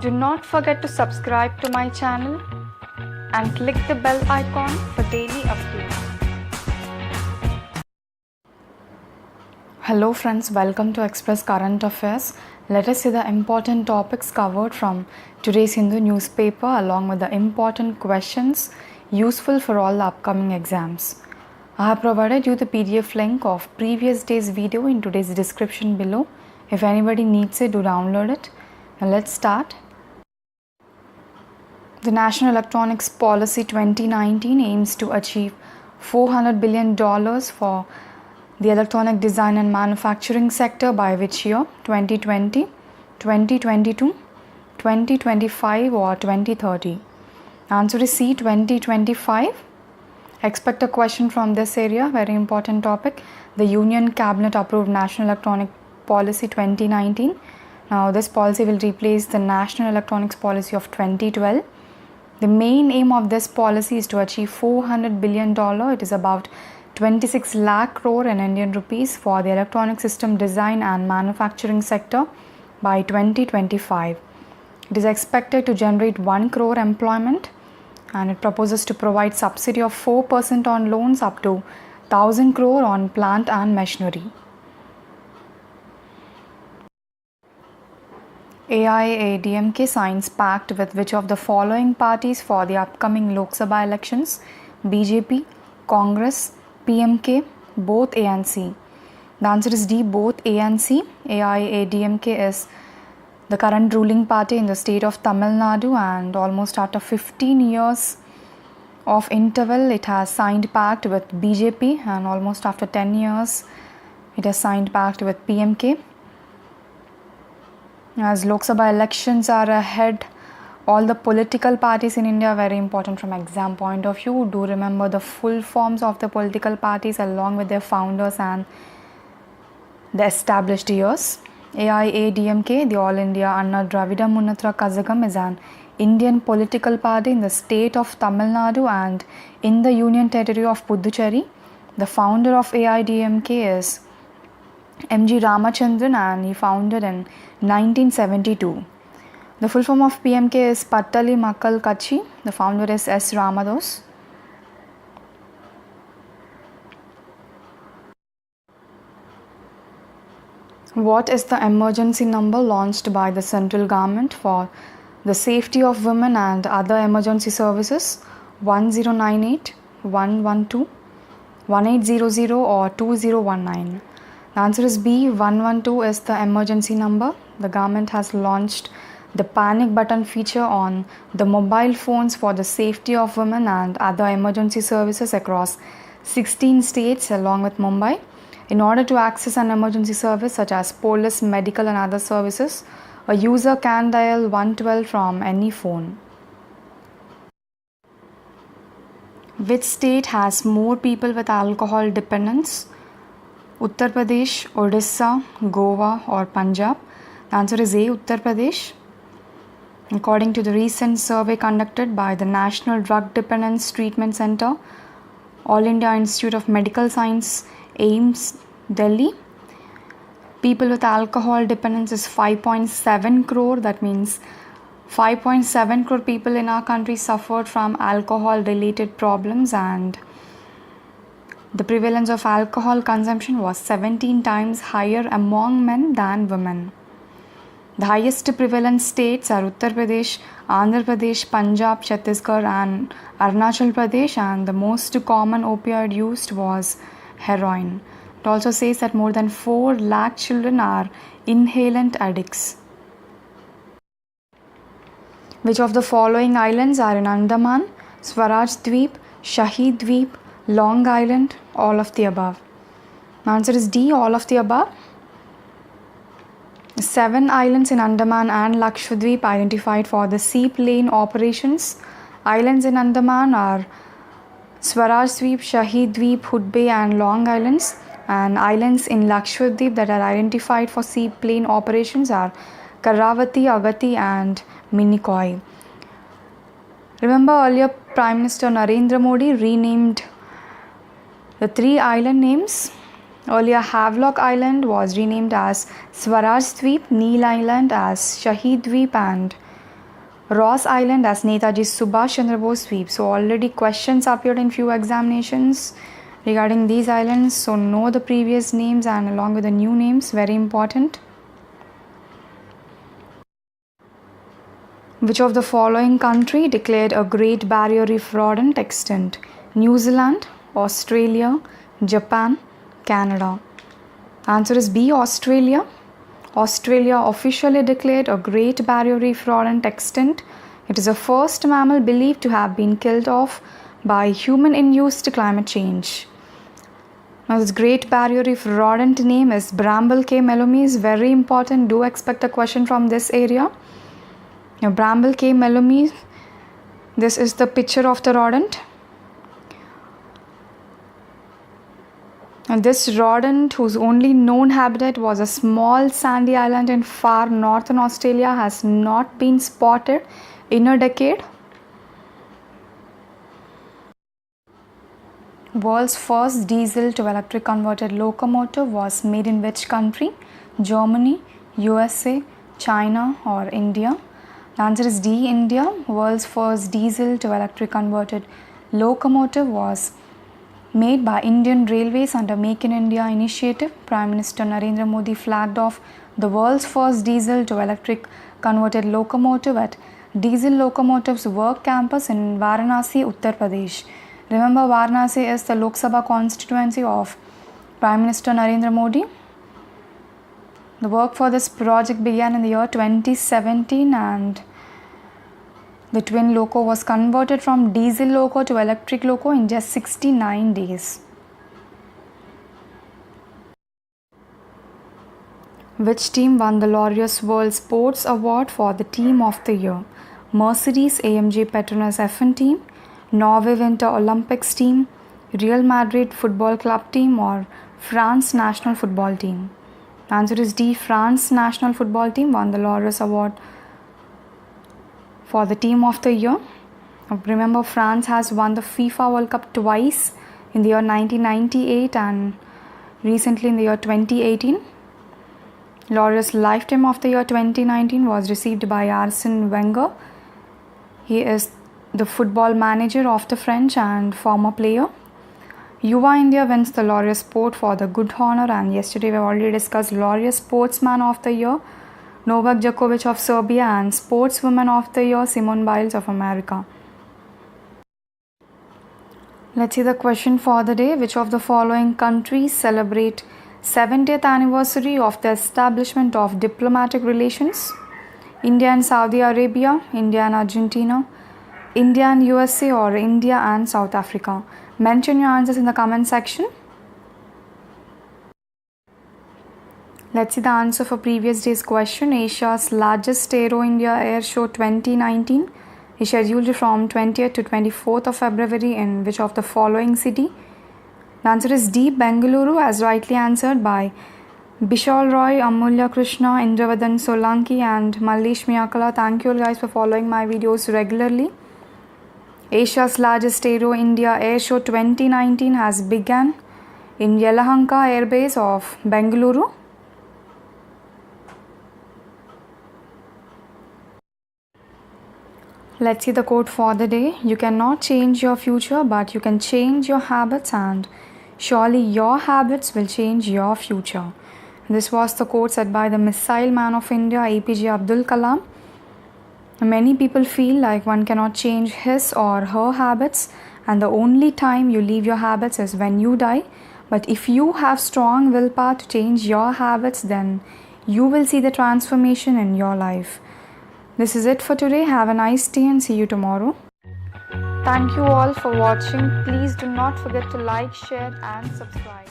Do not forget to subscribe to my channel and click the bell icon for daily updates. Hello friends, welcome to Express Current Affairs. Let us see the important topics covered from today's Hindu newspaper along with the important questions useful for all the upcoming exams. I have provided you the PDF link of previous day's video in today's description below. If anybody needs it, do download it. Now let's start. The National Electronics Policy 2019 aims to achieve $400 billion for the electronic design and manufacturing sector by which year? 2020, 2022, 2025 or 2030? Answer is C, 2025. Expect a question from this area, very important topic. The Union Cabinet approved National Electronic Policy 2019. Now this policy will replace the National Electronics Policy of 2012. The main aim of this policy is to achieve $400 billion. It is about 26 lakh crore in Indian rupees for the electronic system design and manufacturing sector by 2025. It is expected to generate 1 crore employment, and it proposes to provide subsidy of 4% on loans up to 1000 crore on plant and machinery. AIADMK signs pact with which of the following parties for the upcoming Lok Sabha elections? BJP, Congress, PMK, both A and C. The answer is D, both A and C. AIADMK is the current ruling party in the state of Tamil Nadu, and almost after 15 years of interval it has signed pact with BJP, and almost after 10 years it has signed pact with PMK. As Lok Sabha elections are ahead, all the political parties in India are very important from exam point of view. Do remember the full forms of the political parties along with their founders and the established years. AIADMK, the All India Anna Dravida Munnetra Kazhagam, is an Indian political party in the state of Tamil Nadu and in the Union Territory of Puducherry. The founder of AIADMK is M.G. Ramachandran, and he founded in 1972. The full form of PMK is Pattali Makkal Katchi. The founder is S. Ramados. What is the emergency number launched by the central government for the safety of women and other emergency services? 1098, 112, 1800 or 2019? The answer is B, 112 is the emergency number. The government has launched the panic button feature on the mobile phones for the safety of women and other emergency services across 16 states along with Mumbai. In order to access an emergency service such as police, medical and other services, a user can dial 112 from any phone. Which state has more people with alcohol dependence? Uttar Pradesh, Odisha, Goa or Punjab? The answer is A, Uttar Pradesh. According to the recent survey conducted by the National Drug Dependence Treatment Center, All India Institute of Medical Science, AIIMS, Delhi, people with alcohol dependence is 5.7 crore. That means 5.7 crore people in our country suffered from alcohol related problems, and the prevalence of alcohol consumption was 17 times higher among men than women. The highest prevalence states are Uttar Pradesh, Andhra Pradesh, Punjab, Chhattisgarh and Arunachal Pradesh, and the most common opioid used was heroin. It also says that more than 4 lakh children are inhalant addicts. Which of the following islands are in Andaman? Swaraj Dweep, Shahid Dweep, Long Island, all of the above? The answer is D, all of the above. 7 islands in Andaman and Lakshadweep identified for the seaplane operations. Islands in Andaman are Swaraj Dweep, Shahid Dweep, Hood Bay and Long Islands, and islands in Lakshadweep that are identified for seaplane operations are Karravati, Agati and Minicoy. Remember earlier Prime Minister Narendra Modi renamed the 3 island names. Earlier, Havelock Island was renamed as Swaraj Dweep, Neil Island as Shahid Dweep, and Ross Island as Netaji Subhash Chandra Bose sweep. So already questions appeared in few examinations regarding these islands. So know the previous names and along with the new names, very important. Which of the following country declared a Great Barrier Reef rodent extinct? New Zealand, Australia, Japan, Canada. Answer is B, Australia. Australia officially declared a Great Barrier Reef rodent extinct. It is the first mammal believed to have been killed off by human-induced climate change. Now this Great Barrier Reef rodent name is Bramble K. melomys. Very important. Do expect a question from this area. Now Bramble K. melomys. This is the picture of the rodent. And this rodent, whose only known habitat was a small sandy island in far northern Australia, has not been spotted in a decade. World's first diesel to electric converted locomotive was made in which country? Germany, USA, China or India? The answer is D, India. World's first diesel to electric converted locomotive was made by Indian Railways under Make in India initiative. Prime Minister Narendra Modi flagged off the world's first diesel to electric converted locomotive at Diesel Locomotives Work Campus in Varanasi, Uttar Pradesh. Remember, Varanasi is the Lok Sabha constituency of Prime Minister Narendra Modi. The work for this project began in the year 2017 and the twin loco was converted from diesel loco to electric loco in just 69 days. Which team won the Laureus World Sports Award for the Team of the Year? Mercedes AMG Petronas F1 team, Norway Winter Olympics team, Real Madrid Football Club team or France national football team? The answer is D, France national football team won the Laureus Award for the Team of the Year. Remember, France has won the FIFA World Cup twice, in the year 1998 and recently in the year 2018. Laureus Lifetime of the Year 2019 was received by Arsene Wenger. He is the football manager of the French and former player. Yuva India wins the Laureus Sport for the Good Honor, and yesterday we already discussed Laureus Sportsman of the Year, Novak Djokovic of Serbia, and Sportswoman of the Year, Simone Biles of America. Let's see the question for the day. Which of the following countries celebrate 70th anniversary of the establishment of diplomatic relations? India and Saudi Arabia, India and Argentina, India and USA or India and South Africa? Mention your answers in the comment section. Let's see the answer for previous day's question. Asia's largest Aero India Air Show 2019 is scheduled from 20th to 24th of February in which of the following city? The answer is D, Bengaluru, as rightly answered by Bishal Roy, Amulya Krishna, Indravardhan Solanki and Mallesh Miyakala. Thank you all guys for following my videos regularly. Asia's largest Aero India Air Show 2019 has begun in Yelahanka Air Base of Bengaluru. Let's see the quote for the day. You cannot change your future, but you can change your habits, and surely your habits will change your future. This was the quote said by the Missile Man of India, APJ Abdul Kalam. Many people feel like one cannot change his or her habits, and the only time you leave your habits is when you die. But if you have strong willpower to change your habits, then you will see the transformation in your life. This is it for today. Have a nice day and see you tomorrow. Thank you all for watching. Please do not forget to like, share and subscribe.